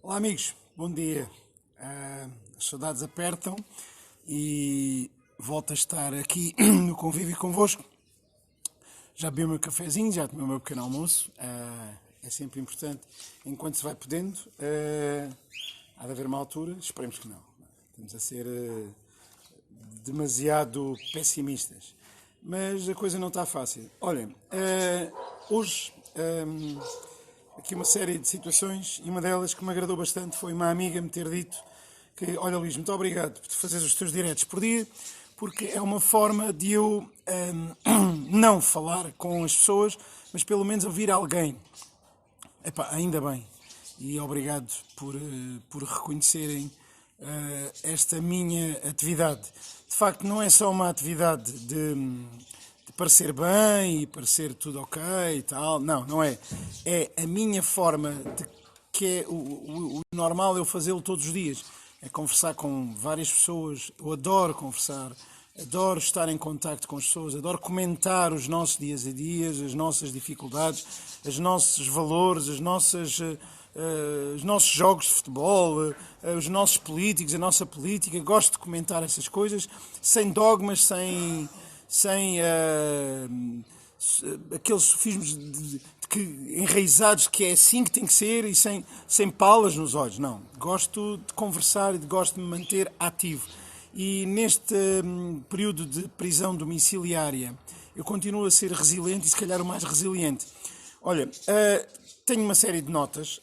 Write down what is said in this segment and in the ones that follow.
Olá amigos, bom dia. As saudades apertam e volto a estar aqui no convívio convosco. Já bebi o meu cafezinho, já tomei o meu pequeno almoço. É sempre importante, enquanto se vai podendo. Há de haver uma altura, esperemos que não. Estamos a ser demasiado pessimistas. Mas a coisa não está fácil. Olhem, hoje aqui uma série de situações e uma delas que me agradou bastante foi uma amiga me ter dito que, olha Luís, muito obrigado por fazeres os teus diretos por dia, porque é uma forma de eu não falar com as pessoas, mas pelo menos ouvir alguém. Epá, ainda bem. E obrigado por reconhecerem esta minha atividade. De facto, não é só uma atividade de parecer bem e parecer tudo ok e tal. Não, não é. É a minha forma de que é o normal eu fazê-lo todos os dias. É conversar com várias pessoas. Eu adoro conversar, adoro estar em contacto com as pessoas, adoro comentar os nossos dias a dias, as nossas dificuldades, os nossos valores, os nossos jogos de futebol, os nossos políticos, a nossa política. Gosto de comentar essas coisas sem dogmas, sem aqueles sofismos enraizados que é assim que tem que ser e sem palas nos olhos. Não. Gosto de conversar e gosto de me manter ativo. E neste período de prisão domiciliária eu continuo a ser resiliente e se calhar o mais resiliente. Olha, tenho uma série de notas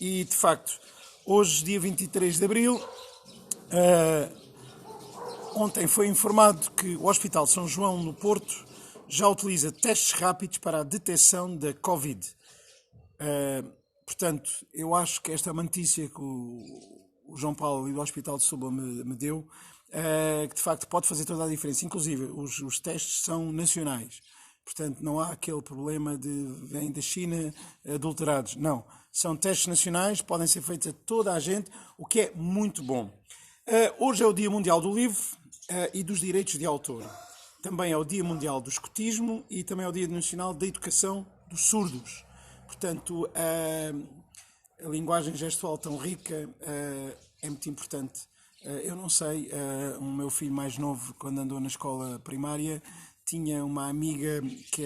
e de facto hoje, dia 23 de Abril, ontem foi informado que o Hospital São João no Porto já utiliza testes rápidos para a detecção da Covid. Portanto, eu acho que esta é uma notícia que o João Paulo e do Hospital de Setúbal me deu, que de facto pode fazer toda a diferença. Inclusive, os testes são nacionais. Portanto, não há aquele problema de vêm da China adulterados. Não. São testes nacionais, podem ser feitos a toda a gente, o que é muito bom. Hoje é o Dia Mundial do Livro e dos Direitos de Autor. Também é o Dia Mundial do Escutismo e também é o Dia Nacional da Educação dos Surdos. Portanto, a linguagem gestual tão rica é muito importante. Eu não sei, o meu filho mais novo, quando andou na escola primária, tinha uma amiga que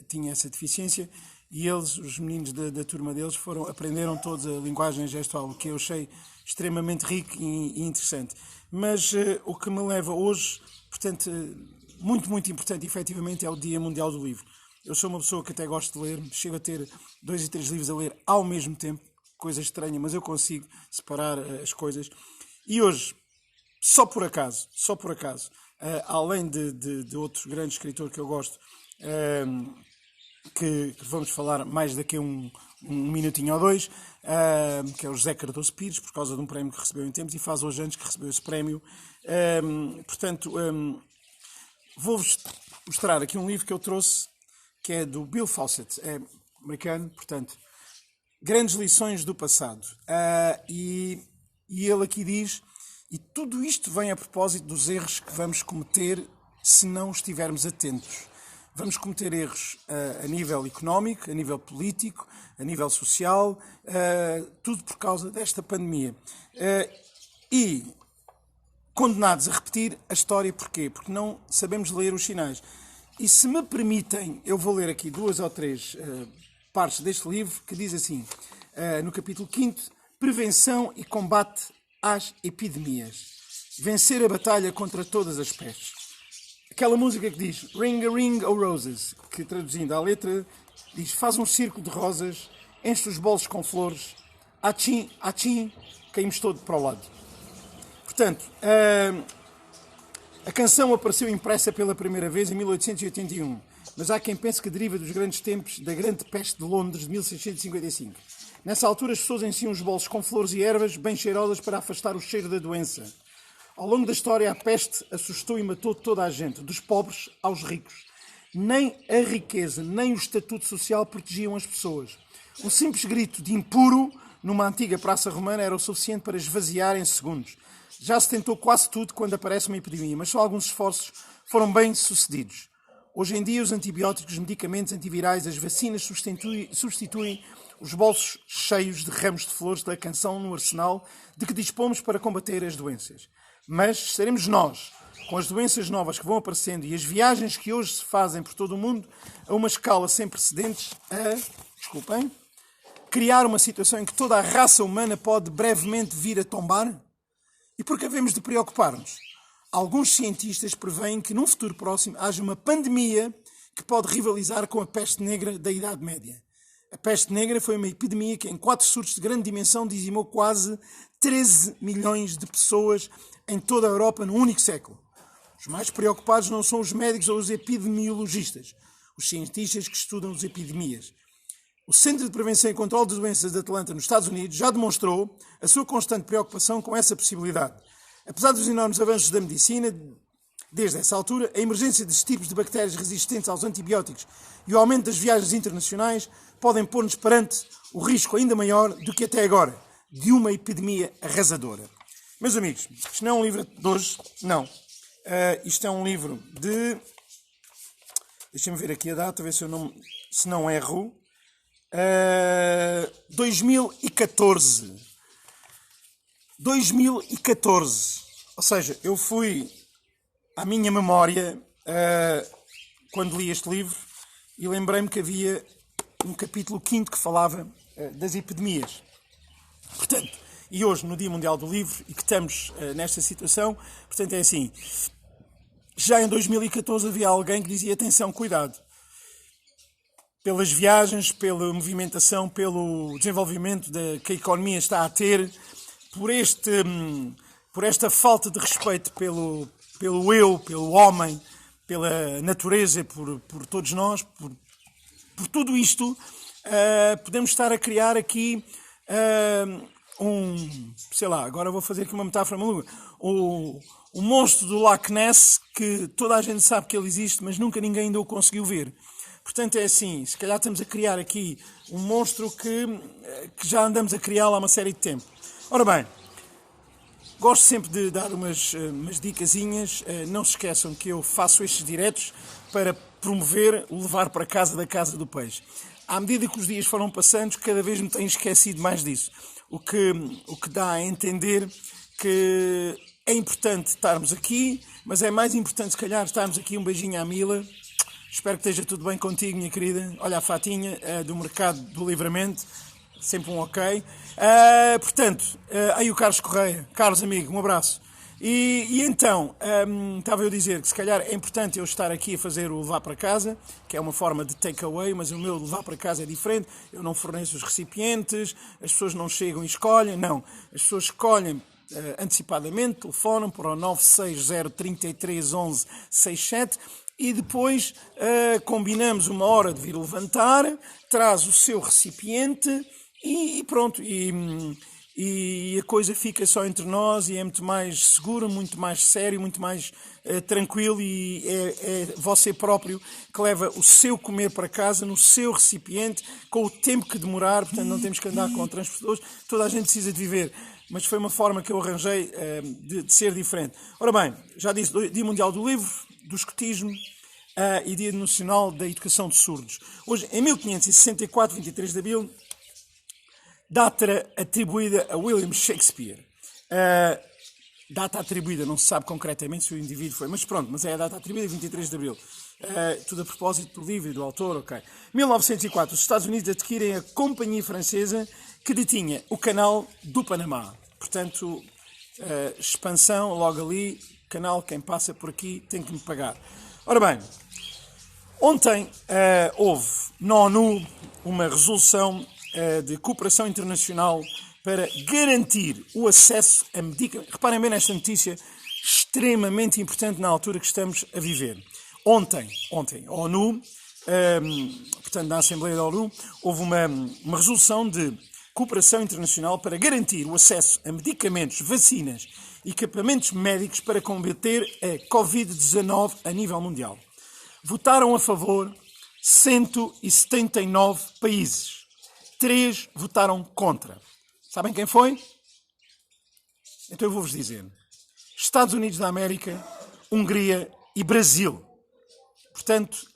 tinha essa deficiência e eles, os meninos da turma deles, aprenderam todos a linguagem gestual, o que eu achei extremamente rico e interessante. Mas o que me leva hoje, portanto, muito, muito importante, efetivamente, é o Dia Mundial do Livro. Eu sou uma pessoa que até gosto de ler, chego a ter 2 e 3 livros a ler ao mesmo tempo, coisa estranha, mas eu consigo separar as coisas. E hoje, só por acaso, além de outro grande escritor que eu gosto, que vamos falar mais daqui a um minutinho ou dois, que é o José Cardoso Pires, por causa de um prémio que recebeu em tempos, e faz hoje anos que recebeu esse prémio. Portanto, vou-vos mostrar aqui um livro que eu trouxe, que é do Bill Fawcett, é americano, portanto, Grandes Lições do Passado. E ele aqui diz, e tudo isto vem a propósito dos erros que vamos cometer se não estivermos atentos. Vamos cometer erros a nível económico, a nível político, a nível social, tudo por causa desta pandemia. E condenados a repetir a história, porquê? Porque não sabemos ler os sinais. E se me permitem, eu vou ler aqui 2 ou 3 partes deste livro, que diz assim, no capítulo 5º, Prevenção e Combate às Epidemias. Vencer a batalha contra todas as pestes. Aquela música que diz Ring a Ring o Roses, que traduzindo à letra diz faz um círculo de rosas, enche os bolsos com flores, achim, achim, caímos todo para o lado. Portanto, a canção apareceu impressa pela primeira vez em 1881, mas há quem pense que deriva dos grandes tempos da Grande Peste de Londres de 1655. Nessa altura as pessoas enchiam os bolsos com flores e ervas bem cheirosas para afastar o cheiro da doença. Ao longo da história, a peste assustou e matou toda a gente, dos pobres aos ricos. Nem a riqueza, nem o estatuto social protegiam as pessoas. Um simples grito de impuro numa antiga praça romana era o suficiente para esvaziar em segundos. Já se tentou quase tudo quando aparece uma epidemia, mas só alguns esforços foram bem sucedidos. Hoje em dia, os antibióticos, os medicamentos antivirais, as vacinas substituem os bolsos cheios de ramos de flores da canção no arsenal de que dispomos para combater as doenças. Mas seremos nós, com as doenças novas que vão aparecendo e as viagens que hoje se fazem por todo o mundo, a uma escala sem precedentes, criar uma situação em que toda a raça humana pode brevemente vir a tombar? E por que havemos de preocupar-nos? Alguns cientistas preveem que num futuro próximo haja uma pandemia que pode rivalizar com a peste negra da Idade Média. A peste negra foi uma epidemia que em 4 surtos de grande dimensão dizimou quase 13 milhões de pessoas em toda a Europa num único século. Os mais preocupados não são os médicos ou os epidemiologistas, os cientistas que estudam as epidemias. O Centro de Prevenção e Controlo de Doenças de Atlanta, nos Estados Unidos, já demonstrou a sua constante preocupação com essa possibilidade. Apesar dos enormes avanços da medicina, desde essa altura, a emergência de tipos de bactérias resistentes aos antibióticos e o aumento das viagens internacionais podem pôr-nos perante o risco ainda maior do que até agora, de uma epidemia arrasadora. Meus amigos, isto não é um livro de hoje, não. Isto é um livro de... Deixem-me ver aqui a data, ver se não erro. 2014. 2014. Ou seja, eu fui à minha memória quando li este livro e lembrei-me que havia um capítulo 5 que falava das epidemias. Portanto, e hoje, no Dia Mundial do Livro, e que estamos nesta situação, portanto é assim, já em 2014 havia alguém que dizia, atenção, cuidado, pelas viagens, pela movimentação, pelo desenvolvimento que a economia está a ter, por esta falta de respeito pelo eu, pelo homem, pela natureza, por todos nós, por tudo isto, podemos estar a criar aqui agora vou fazer aqui uma metáfora maluca, o monstro do Loch Ness, que toda a gente sabe que ele existe, mas nunca ninguém ainda o conseguiu ver. Portanto, é assim, se calhar estamos a criar aqui um monstro que já andamos a criá-lo há uma série de tempo. Ora bem, gosto sempre de dar umas dicasinhas. Não se esqueçam que eu faço estes diretos para promover o levar para casa da Casa do Peixe. À medida que os dias foram passando, cada vez me tenho esquecido mais disso. O que dá a entender que é importante estarmos aqui, mas é mais importante, se calhar, estarmos aqui. Um beijinho à Mila. Espero que esteja tudo bem contigo, minha querida. Olha a fatinha do Mercado do Livramento. Sempre um ok. Aí o Carlos Correia. Carlos, amigo, um abraço. E então, estava eu a dizer que se calhar é importante eu estar aqui a fazer o levar para casa, que é uma forma de takeaway, mas o meu levar para casa é diferente. Eu não forneço os recipientes, as pessoas não chegam e escolhem, não. As pessoas escolhem antecipadamente, telefonam para o 960 33 11 67 e depois combinamos uma hora de vir levantar, traz o seu recipiente e pronto. E a coisa fica só entre nós e é muito mais seguro, muito mais sério, muito mais tranquilo, e é você próprio que leva o seu comer para casa no seu recipiente, com o tempo que demorar. Portanto não temos que andar com transportadores. Toda a gente precisa de viver, mas foi uma forma que eu arranjei de ser diferente. Ora bem, já disse, Dia Mundial do Livro, do Escotismo e Dia Nacional da Educação de Surdos. Hoje, em 1564, 23 de abril, data atribuída a William Shakespeare. Data atribuída, não se sabe concretamente se o indivíduo foi, mas pronto, mas é a data atribuída, 23 de abril. Tudo a propósito do livro e do autor, ok. 1904, os Estados Unidos adquirem a companhia francesa que detinha o canal do Panamá. Portanto, expansão, logo ali, canal, quem passa por aqui tem que me pagar. Ora bem, ontem houve na ONU uma resolução de cooperação internacional para garantir o acesso a medicamentos. Reparem bem nesta notícia extremamente importante na altura que estamos a viver. Ontem, a ONU, portanto na Assembleia da ONU, houve uma resolução de cooperação internacional para garantir o acesso a medicamentos, vacinas e equipamentos médicos para combater a Covid-19 a nível mundial. Votaram a favor 179 países. 3 votaram contra. Sabem quem foi? Então eu vou-vos dizer. Estados Unidos da América, Hungria e Brasil. Portanto,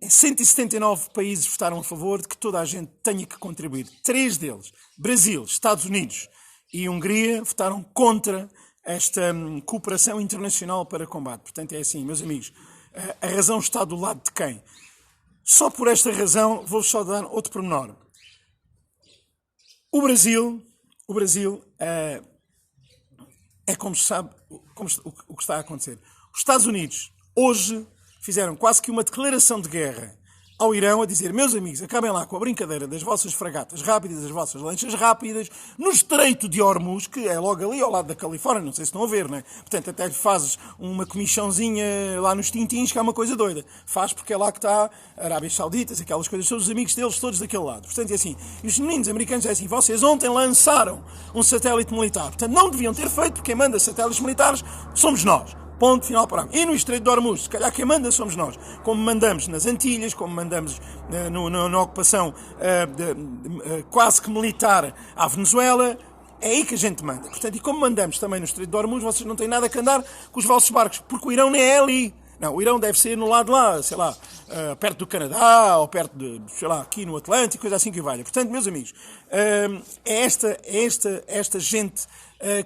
179 países votaram a favor de que toda a gente tenha que contribuir. 3 deles, Brasil, Estados Unidos e Hungria, votaram contra esta cooperação internacional para combate. Portanto, é assim, meus amigos, a razão está do lado de quem? Só por esta razão, vou só dar outro pormenor. O Brasil é como se sabe o que está a acontecer. Os Estados Unidos, hoje, fizeram quase que uma declaração de guerra ao Irão, a dizer, meus amigos, acabem lá com a brincadeira das vossas fragatas rápidas, das vossas lanchas rápidas, no Estreito de Hormuz, que é logo ali ao lado da Califórnia, não sei se estão a ver, não é? Portanto, até lhe fazes uma comichãozinha lá nos tintins, que é uma coisa doida. Faz porque é lá que está a Arábia Saudita, aquelas coisas, são os amigos deles todos daquele lado. Portanto, é assim. E os meninos americanos é assim, vocês ontem lançaram um satélite militar. Portanto, não deviam ter feito, porque quem manda satélites militares somos nós. Ponto final parágrafo. E no Estreito de Hormuz, se calhar quem manda somos nós. Como mandamos nas Antilhas, como mandamos na ocupação quase que militar à Venezuela, é aí que a gente manda. Portanto, e como mandamos também no Estreito de Hormuz, vocês não têm nada que andar com os vossos barcos, porque o Irão nem é ali. Não, o Irão deve ser no lado lá, sei lá, perto do Canadá, ou perto de, sei lá, aqui no Atlântico, coisa assim que valha. Portanto, meus amigos, é esta gente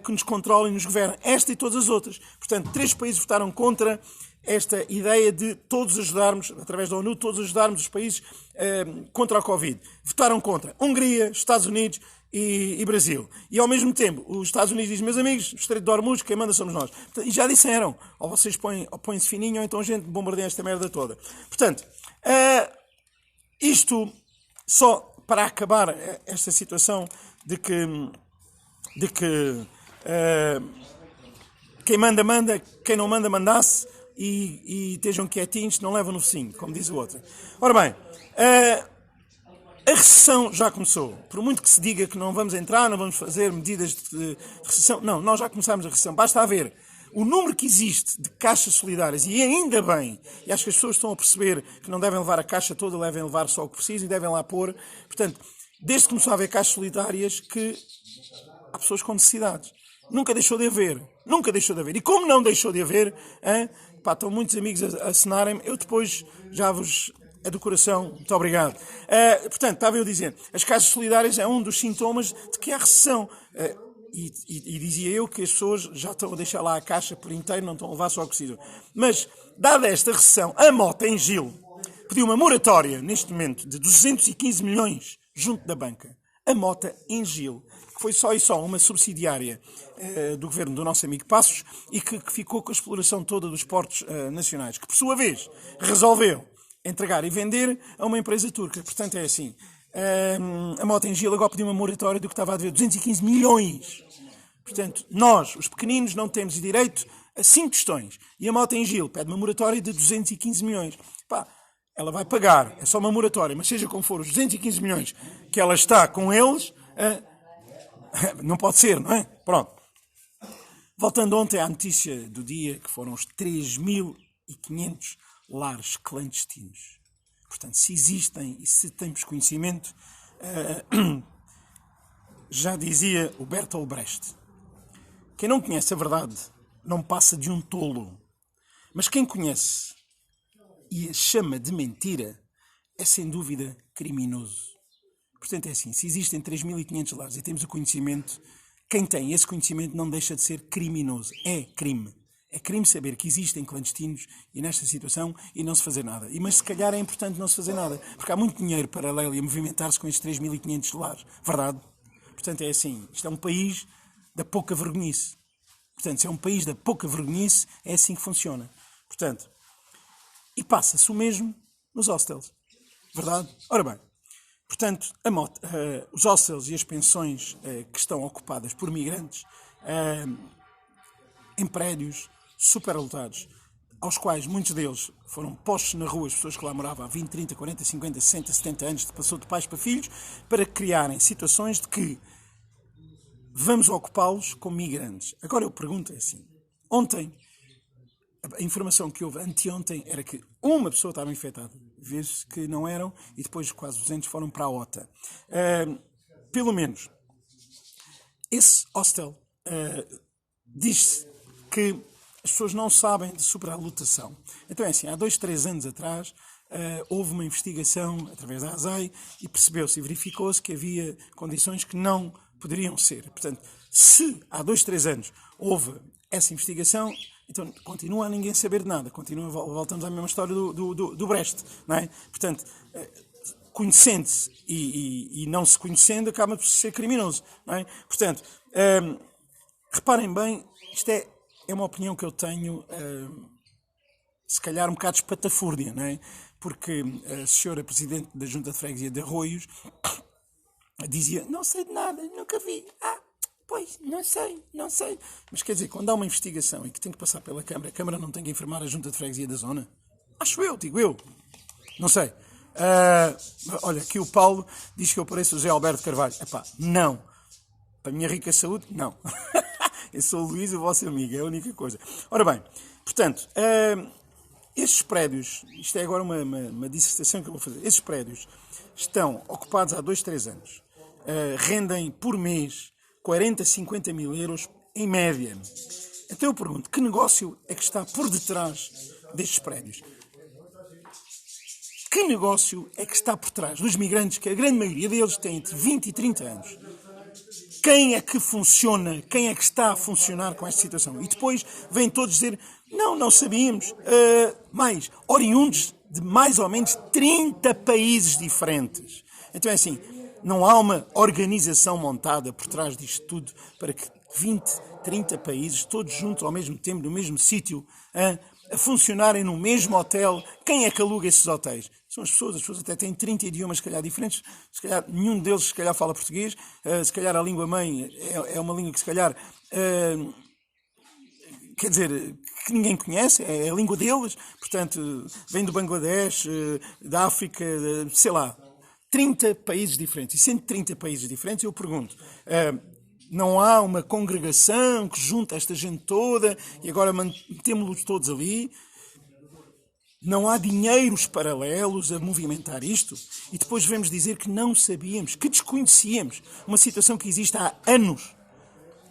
que nos controla e nos governa, esta e todas as outras. Portanto, 3 países votaram contra esta ideia de todos ajudarmos, através da ONU, todos ajudarmos os países contra a Covid. Votaram contra Hungria, Estados Unidos e Brasil. E ao mesmo tempo, os Estados Unidos dizem, meus amigos, o Estreito de Hormuz, quem manda somos nós. E já disseram, ou vocês põem-se fininho, ou então a gente bombardeia esta merda toda. Portanto, isto só para acabar esta situação de que quem manda, manda, quem não manda, mandasse, e estejam quietinhos, não levam no focinho, como diz o outro. Ora bem, a recessão já começou. Por muito que se diga que não vamos entrar, não vamos fazer medidas de recessão, não, nós já começámos a recessão. Basta ver o número que existe de caixas solidárias, e ainda bem, e acho que as pessoas estão a perceber que não devem levar a caixa toda, devem levar só o que precisam e devem lá pôr. Portanto, desde que começou a haver caixas solidárias, que há pessoas com necessidades. Nunca deixou de haver. Nunca deixou de haver. E como não deixou de haver, estão muitos amigos a assinarem-me, eu depois já vos... É do coração, muito obrigado. Portanto, estava eu a dizer, as caixas solidárias é um dos sintomas de que há recessão. E dizia eu que as pessoas já estão a deixar lá a caixa por inteiro, não estão a levar só o que precisam. Mas, dada esta recessão, a Mota em Gil pediu uma moratória, neste momento, de 215 milhões junto da banca. A Mota em Gil, que foi só e só uma subsidiária do governo do nosso amigo Passos e que ficou com a exploração toda dos portos nacionais, que por sua vez resolveu entregar e vender a uma empresa turca. Portanto, é assim, a Mota em Gil agora pediu uma moratória do que estava a dever 215 milhões. Portanto, nós, os pequeninos, não temos direito a 5 questões. E a Mota em Gil pede uma moratória de 215 milhões. Pá, ela vai pagar, é só uma moratória, mas seja como for, os 215 milhões que ela está com eles, não pode ser, não é? Pronto. Voltando ontem à notícia do dia, que foram os 3.500 lares clandestinos. Portanto, se existem e se temos conhecimento, já dizia o Bertolt Brecht, quem não conhece a verdade não passa de um tolo. Mas quem conhece e a chama de mentira é sem dúvida criminoso. Portanto, é assim, se existem 3.500 lares e temos o conhecimento, quem tem esse conhecimento não deixa de ser criminoso. É crime. É crime saber que existem clandestinos e nesta situação e não se fazer nada. Mas se calhar é importante não se fazer nada, porque há muito dinheiro paralelo e a movimentar-se com estes 3.500 lares. Verdade? Portanto, é assim, isto é um país da pouca vergonhice. Portanto, se é um país da pouca vergonhice, é assim que funciona. Portanto, e passa-se o mesmo nos hostels. Verdade? Ora bem, portanto, os hostels e as pensões que estão ocupadas por migrantes em prédios superlotados, aos quais muitos deles foram postos na rua, as pessoas que lá moravam há 20, 30, 40, 50, 60, 70 anos, passou de pais para filhos, para criarem situações de que vamos ocupá-los como migrantes. Agora eu pergunto assim, ontem, a informação que houve anteontem era que uma pessoa estava infectada, vê-se que não eram, e depois quase 200 foram para a OTA. Pelo menos, esse hostel diz-se que as pessoas não sabem de superlotação. Então é assim, há 2, 3 anos atrás, houve uma investigação através da ASAI e percebeu-se e verificou-se que havia condições que não poderiam ser. Portanto, se há 2, 3 anos houve essa investigação, então continua a ninguém saber de nada. Voltamos à mesma história do Brecht, não é? Portanto, conhecendo-se e não se conhecendo, acaba por ser criminoso, não é? Portanto, reparem bem, isto é uma opinião que eu tenho, se calhar um bocado espatafúrdia, não é? Porque a senhora Presidente da Junta de Freguesia de Arroios dizia, não sei de nada, nunca vi. Pois, não sei. Mas quer dizer, quando há uma investigação e que tem que passar pela Câmara, a Câmara não tem que informar a Junta de Freguesia da Zona? Acho eu, digo eu. Não sei. Olha, aqui o Paulo diz que eu pareço o José Alberto Carvalho. Epá, não. Para a minha rica saúde, não. Eu sou o Luís, o vosso amigo, é a única coisa. Ora bem, portanto, estes prédios, isto é agora uma dissertação que eu vou fazer, estes prédios estão ocupados há 2, 3 anos. Rendem por mês 40, 50 mil euros em média. Então eu pergunto, que negócio é que está por detrás destes prédios? Que negócio é que está por trás dos migrantes, que a grande maioria deles tem entre 20 e 30 anos? Quem é que funciona, quem é que está a funcionar com esta situação? E depois vêm todos dizer, não sabíamos, mais oriundos de mais ou menos 30 países diferentes. Então é assim, não há uma organização montada por trás disto tudo para que 20, 30 países, todos juntos ao mesmo tempo, no mesmo sítio, a funcionarem no mesmo hotel. Quem é que aluga esses hotéis? São as pessoas até têm 30 idiomas, se calhar, diferentes, se calhar nenhum deles, se calhar, fala português, se calhar a língua-mãe é uma língua que, se calhar, quer dizer, que ninguém conhece, é a língua deles, portanto, vem do Bangladesh, da África, sei lá, 30 países diferentes. E sendo 30 países diferentes, eu pergunto, não há uma congregação que junta esta gente toda e agora metemos-los todos ali? Não há dinheiros paralelos a movimentar isto? E depois vemos dizer que não sabíamos, que desconhecíamos uma situação que existe há anos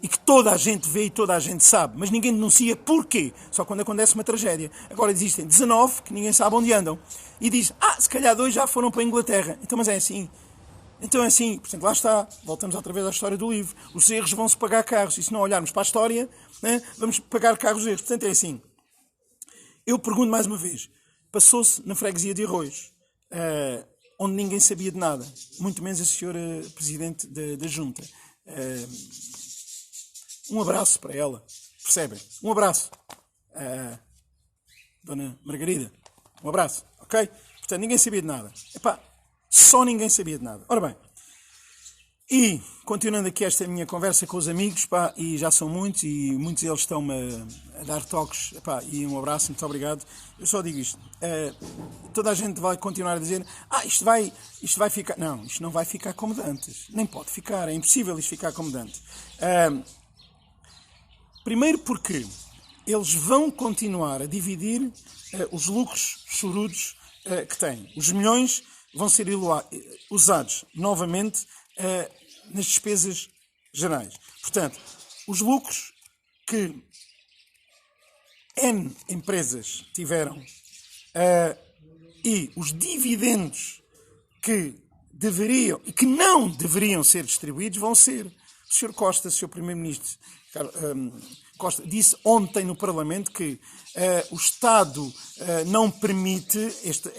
e que toda a gente vê e toda a gente sabe, mas ninguém denuncia porquê, só quando acontece uma tragédia. Agora existem 19 que ninguém sabe onde andam e diz, se calhar 2 já foram para a Inglaterra. Então, mas é assim. Portanto, lá está, voltamos outra vez à história do livro. Os erros vão-se pagar carros, e se não olharmos para a história, né, vamos pagar carros erros. Portanto, é assim. Eu pergunto mais uma vez, passou-se na freguesia de Arroios, onde ninguém sabia de nada, muito menos a senhora Presidente da Junta. Um abraço para ela, percebem? Um abraço. Dona Margarida, um abraço, ok? Portanto, ninguém sabia de nada. Só ninguém sabia de nada. Ora bem, e continuando aqui esta minha conversa com os amigos, e já são muitos, e muitos deles estão-me a dar toques, e um abraço, muito obrigado. Eu só digo isto, toda a gente vai continuar a dizer, isto vai ficar... Não, isto não vai ficar como de antes. Nem pode ficar, é impossível isto ficar como de antes. Primeiro porque eles vão continuar a dividir os lucros chorudos que têm. Os milhões vão ser usados novamente nas despesas gerais. Portanto, os lucros que N empresas tiveram e os dividendos que deveriam e que não deveriam ser distribuídos vão ser. O Sr. Costa, o Sr. Primeiro-Ministro Costa, disse ontem no Parlamento que o Estado não permite, este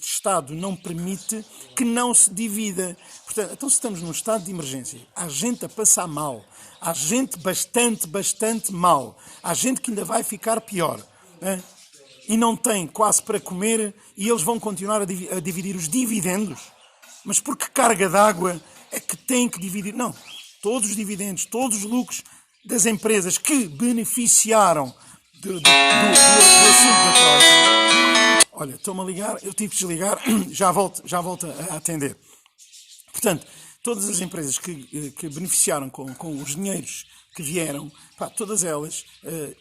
Estado não permite que não se divida. Portanto, então se estamos num estado de emergência, há gente a passar mal, há gente bastante mal, há gente que ainda vai ficar pior, e não tem quase para comer, e eles vão continuar a dividir os dividendos. Mas por que carga d'água é que têm que dividir? Não, todos os dividendos, todos os lucros das empresas que beneficiaram do assunto da Troika. Olha, estou-me a ligar, eu tive que desligar, já volto a atender. Portanto, todas as empresas que beneficiaram com os dinheiros que vieram, todas elas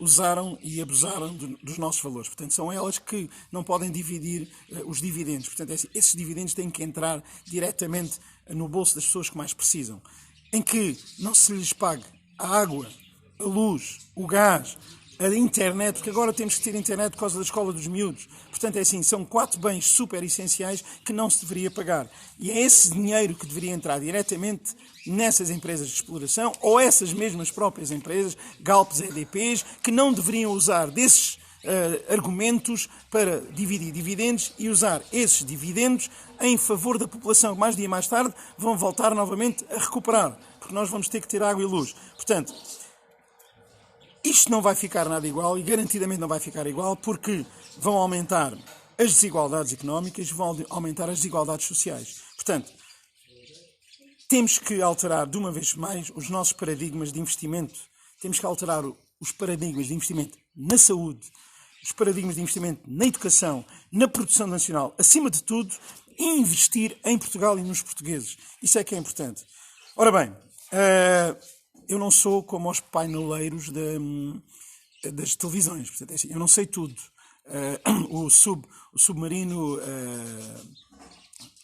usaram e abusaram dos nossos valores. Portanto, são elas que não podem dividir os dividendos. Portanto, esses dividendos têm que entrar diretamente no bolso das pessoas que mais precisam. Em que não se lhes pague a água, a luz, o gás, a internet, porque agora temos que ter internet por causa da escola dos miúdos. Portanto, é assim, são 4 bens super essenciais que não se deveria pagar. E é esse dinheiro que deveria entrar diretamente nessas empresas de exploração, ou essas mesmas próprias empresas, Galps, EDPs, que não deveriam usar desses argumentos para dividir dividendos e usar esses dividendos em favor da população, que mais dia mais tarde vão voltar novamente a recuperar, porque nós vamos ter que ter água e luz. Portanto, isto não vai ficar nada igual e garantidamente não vai ficar igual porque vão aumentar as desigualdades económicas, vão aumentar as desigualdades sociais. Portanto, temos que alterar de uma vez mais os nossos paradigmas de investimento. Temos que alterar os paradigmas de investimento na saúde, os paradigmas de investimento na educação, na produção nacional, acima de tudo, e investir em Portugal e nos portugueses. Isso é que é importante. Ora bem, eu não sou como os painoleiros das televisões. Portanto, é assim, eu não sei tudo. O submarino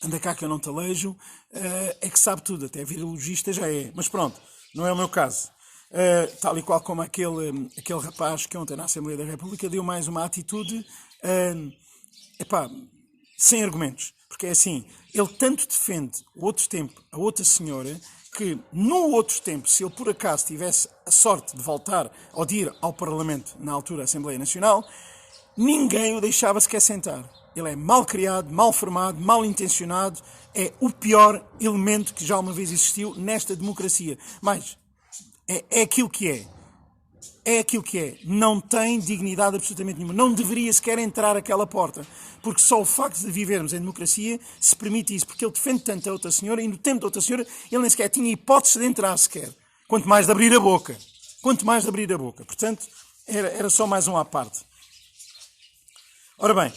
anda cá que eu não talejo, é que sabe tudo, até virologista já é. Mas pronto, não é o meu caso. Tal e qual como aquele rapaz que ontem na Assembleia da República deu mais uma atitude sem argumentos. Porque é assim, ele tanto defende o outro tempo, a outra senhora, que no outro tempo, se ele por acaso tivesse a sorte de voltar ou de ir ao Parlamento, na altura a Assembleia Nacional, ninguém o deixava sequer sentar. Ele é mal criado, mal formado, mal intencionado, é o pior elemento que já uma vez existiu nesta democracia. Mas é aquilo que é. É aquilo que é. Não tem dignidade absolutamente nenhuma. Não deveria sequer entrar aquela porta. Porque só o facto de vivermos em democracia se permite isso. Porque ele defende tanto a outra senhora e no tempo da outra senhora ele nem sequer tinha hipótese de entrar sequer. Quanto mais de abrir a boca. Quanto mais de abrir a boca. Portanto, era só mais um à parte. Ora bem,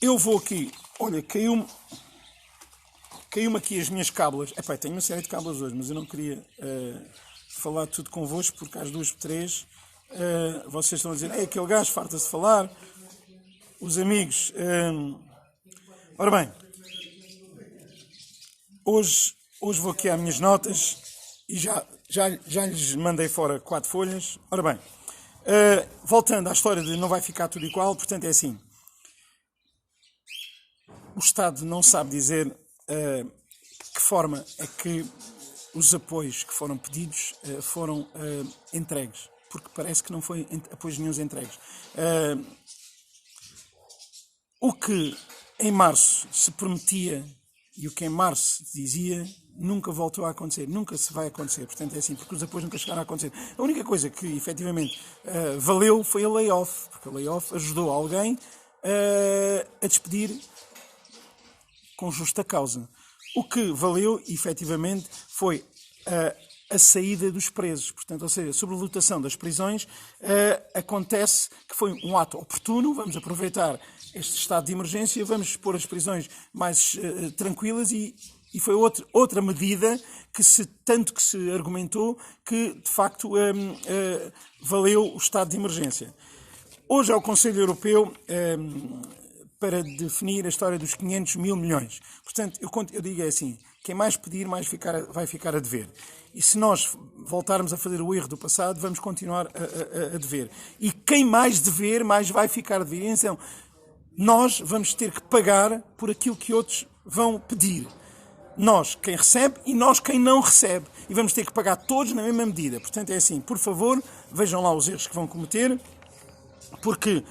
eu vou aqui, olha, caiu-me aqui as minhas cábulas. Tenho uma série de cábulas hoje, mas eu não queria falar tudo convosco, porque às 2-3 vocês estão a dizer, aquele gajo farta-se de falar, os amigos. Ora bem, hoje vou aqui às minhas notas e já lhes mandei fora 4 folhas. Ora bem, voltando à história de não vai ficar tudo igual, portanto é assim. O Estado não sabe dizer que forma é que os apoios que foram pedidos foram entregues, porque parece que não foi apoios nenhuns entregues. O que em março se prometia e o que em março se dizia nunca voltou a acontecer, nunca se vai acontecer. Portanto é assim, porque os apoios nunca chegaram a acontecer. A única coisa que efetivamente valeu foi a layoff, porque a layoff ajudou alguém a despedir com justa causa. O que valeu, efetivamente, foi a saída dos presos. Portanto, ou seja, a sobrelotação das prisões acontece que foi um ato oportuno, vamos aproveitar este estado de emergência, vamos pôr as prisões mais tranquilas e foi outra medida que tanto que se argumentou que, de facto, valeu o estado de emergência. Hoje, ao Conselho Europeu, para definir a história dos 500 mil milhões. Portanto, eu digo assim, quem mais pedir, mais vai ficar a dever. E se nós voltarmos a fazer o erro do passado, vamos continuar a dever. E quem mais dever, mais vai ficar a dever. Então, nós vamos ter que pagar por aquilo que outros vão pedir. Nós, quem recebe, e nós, quem não recebe. E vamos ter que pagar todos na mesma medida. Portanto, é assim, por favor, vejam lá os erros que vão cometer, porque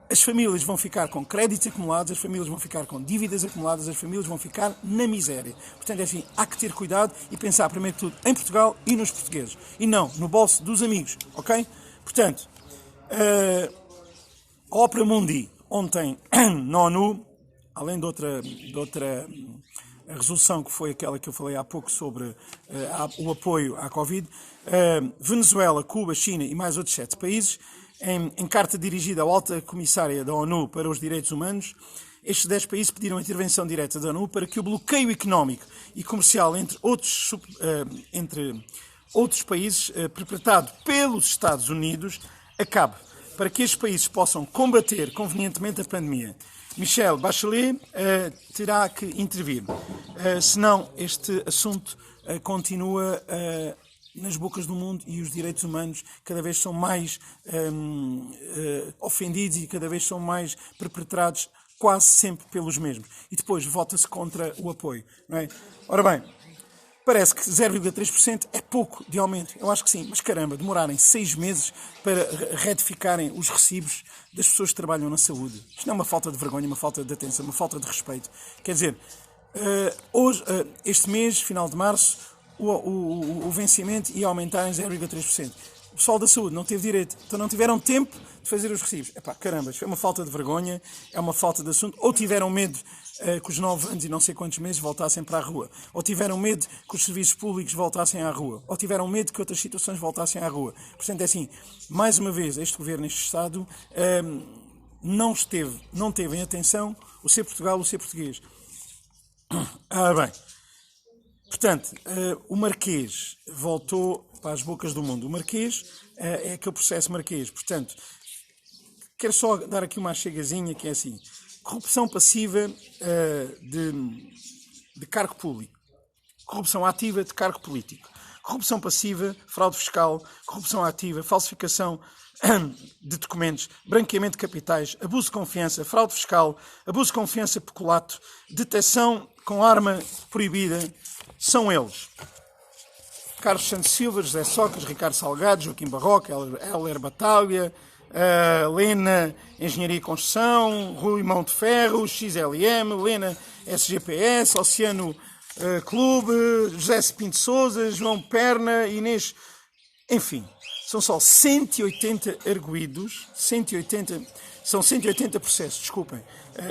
as famílias vão ficar com créditos acumulados, as famílias vão ficar com dívidas acumuladas, as famílias vão ficar na miséria. Portanto, é assim, há que ter cuidado e pensar, primeiro de tudo, em Portugal e nos portugueses. E não no bolso dos amigos, ok? Portanto, a Opera Mundi, ontem, na ONU, além de outra resolução que foi aquela que eu falei há pouco sobre o apoio à Covid, Venezuela, Cuba, China e mais outros 7 países, em carta dirigida à Alta Comissária da ONU para os Direitos Humanos, estes 10 países pediram a intervenção direta da ONU para que o bloqueio económico e comercial entre outros países perpetrado pelos Estados Unidos acabe, para que estes países possam combater convenientemente a pandemia. Michelle Bachelet terá que intervir, senão este assunto continua nas bocas do mundo e os direitos humanos cada vez são mais ofendidos e cada vez são mais perpetrados quase sempre pelos mesmos. E depois vota-se contra o apoio. Não é? Ora bem, parece que 0,3% é pouco de aumento. Eu acho que sim, mas caramba, demorarem 6 meses para retificarem os recibos das pessoas que trabalham na saúde. Isto não é uma falta de vergonha, uma falta de atenção, uma falta de respeito. Quer dizer, hoje, este mês, final de março, o vencimento ia aumentar em 0,3%. O pessoal da saúde não teve direito, então não tiveram tempo de fazer os recibos. Epá, caramba, isto é uma falta de vergonha, é uma falta de assunto. Ou tiveram medo que os 9 anos e não sei quantos meses voltassem para a rua. Ou tiveram medo que os serviços públicos voltassem à rua. Ou tiveram medo que outras situações voltassem à rua. Portanto, é assim, mais uma vez, este governo, este Estado, não teve em atenção o ser Portugal, o ser português. Bem, portanto, o Marquês voltou para as bocas do mundo. O Marquês é aquele processo Marquês. Portanto, quero só dar aqui uma chegazinha que é assim: corrupção passiva de cargo público, corrupção ativa de cargo político, corrupção passiva, fraude fiscal, corrupção ativa, falsificação de documentos, branqueamento de capitais, abuso de confiança, fraude fiscal, abuso de confiança peculato, detecção com arma proibida, são eles. Carlos Santos Silva, José Sócrates, Ricardo Salgado, Joaquim Barroca, Heller Batalha, Lena Engenharia e Construção, Rui Mão de Ferro, XLM, Lena SGPS, Oceano Clube, José Pinto Sousa, João Perna, Inês, enfim, são só 180 arguidos, são 180 processos, desculpem,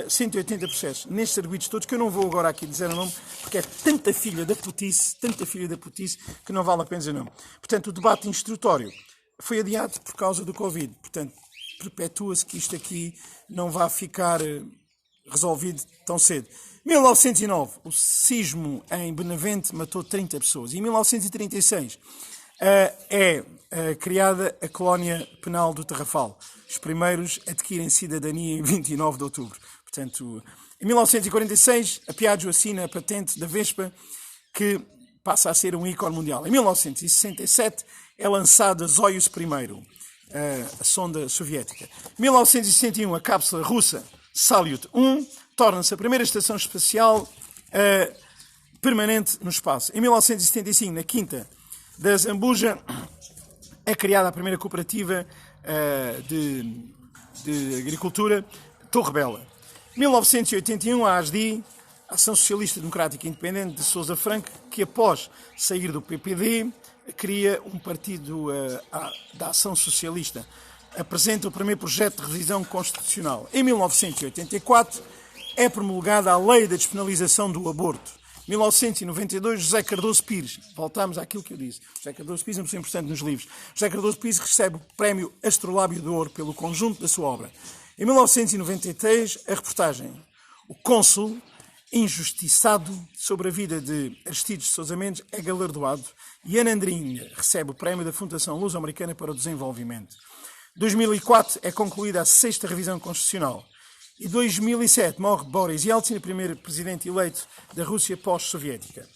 180 processos, nestes arguidos todos, que eu não vou agora aqui dizer o nome, porque é tanta filha da putice, que não vale a pena dizer o nome. Portanto, o debate instrutório foi adiado por causa do Covid, portanto, perpetua-se que isto aqui não vai ficar resolvido tão cedo. 1909, o sismo em Benavente matou 30 pessoas. E em 1936 é criada a colónia penal do Tarrafal. Os primeiros adquirem cidadania em 29 de outubro. Portanto, em 1946, a Piaggio assina a patente da Vespa, que passa a ser um ícone mundial. Em 1967 é lançada Soyuz I, a sonda soviética. Em 1961, a cápsula russa Salyut 1 torna-se a primeira estação espacial permanente no espaço. Em 1975, na Quinta da Zambuja, é criada a primeira cooperativa de agricultura, Torre Bela. Em 1981, a ASDI, Ação Socialista Democrática Independente de Sousa Franco, que após sair do PPD, cria um partido da Ação Socialista. Apresenta o primeiro projeto de revisão constitucional. Em 1984, é promulgada a Lei da Despenalização do Aborto. Em 1992, José Cardoso Pires, voltamos àquilo que eu disse, José Cardoso Pires é uma pessoa importante nos livros, José Cardoso Pires recebe o prémio Astrolábio de Ouro pelo conjunto da sua obra. Em 1993, a reportagem O Cônsul, injustiçado, sobre a vida de Aristides de Sousa Mendes, é galardoado e Ana Andrinha recebe o prémio da Fundação Luso-Americana para o Desenvolvimento. Em 2004 é concluída a 6ª revisão constitucional. Em 2007 morre Boris Yeltsin, o primeiro presidente eleito da Rússia pós-soviética,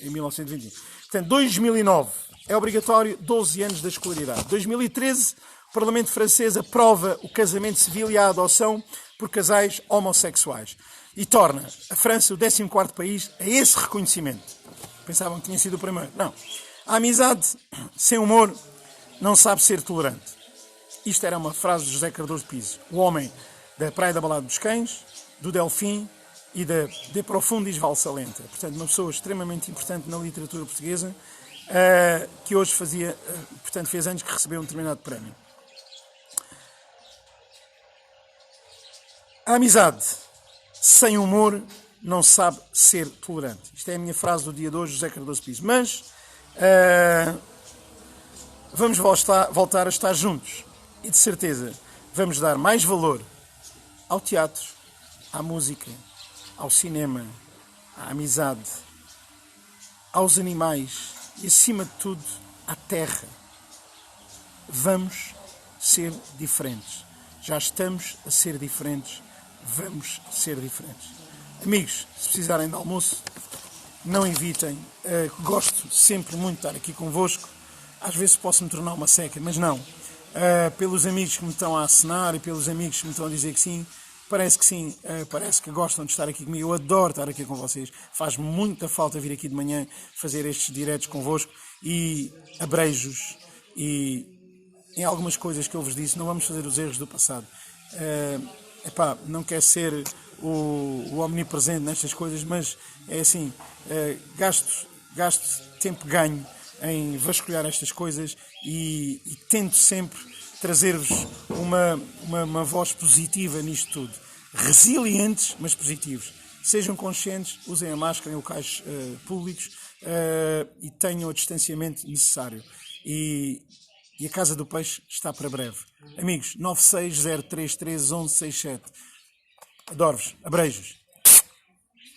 em 1921. Portanto, 2009 é obrigatório 12 anos da escolaridade. 2013, o Parlamento francês aprova o casamento civil e a adoção por casais homossexuais e torna a França o 14º país a esse reconhecimento. Pensavam que tinha sido o primeiro. Não. A amizade sem humor não sabe ser tolerante. Isto era uma frase de José Cardoso Pires, o homem da Praia da Balada dos Cães, do Delfim e da De Profundis Valsalenta. Portanto, uma pessoa extremamente importante na literatura portuguesa, que hoje fez anos que recebeu um determinado prémio. A amizade sem humor não sabe ser tolerante. Isto é a minha frase do dia de hoje, José Cardoso Pires. Mas vamos voltar a estar juntos. E de certeza vamos dar mais valor ao teatro, à música, ao cinema, à amizade, aos animais e, acima de tudo, à terra. Vamos ser diferentes. Já estamos a ser diferentes. Vamos ser diferentes. Amigos, se precisarem de almoço, não evitem. Gosto sempre muito de estar aqui convosco. Às vezes posso me tornar uma seca, mas não. Pelos amigos que me estão a acenar e pelos amigos que me estão a dizer que sim, parece que sim, parece que gostam de estar aqui comigo. Eu adoro estar aqui com vocês. Faz muita falta vir aqui de manhã fazer estes diretos convosco e abreijos e em algumas coisas que eu vos disse, não vamos fazer os erros do passado. Não quero ser o omnipresente nestas coisas, mas é assim, gasto tempo ganho em vasculhar estas coisas e tento sempre trazer-vos uma voz positiva nisto tudo. Resilientes, mas positivos. Sejam conscientes, usem a máscara em locais públicos e tenham o distanciamento necessário. E a Casa do Peixe está para breve. Amigos, 960331167. Adoro-vos. Abreijos.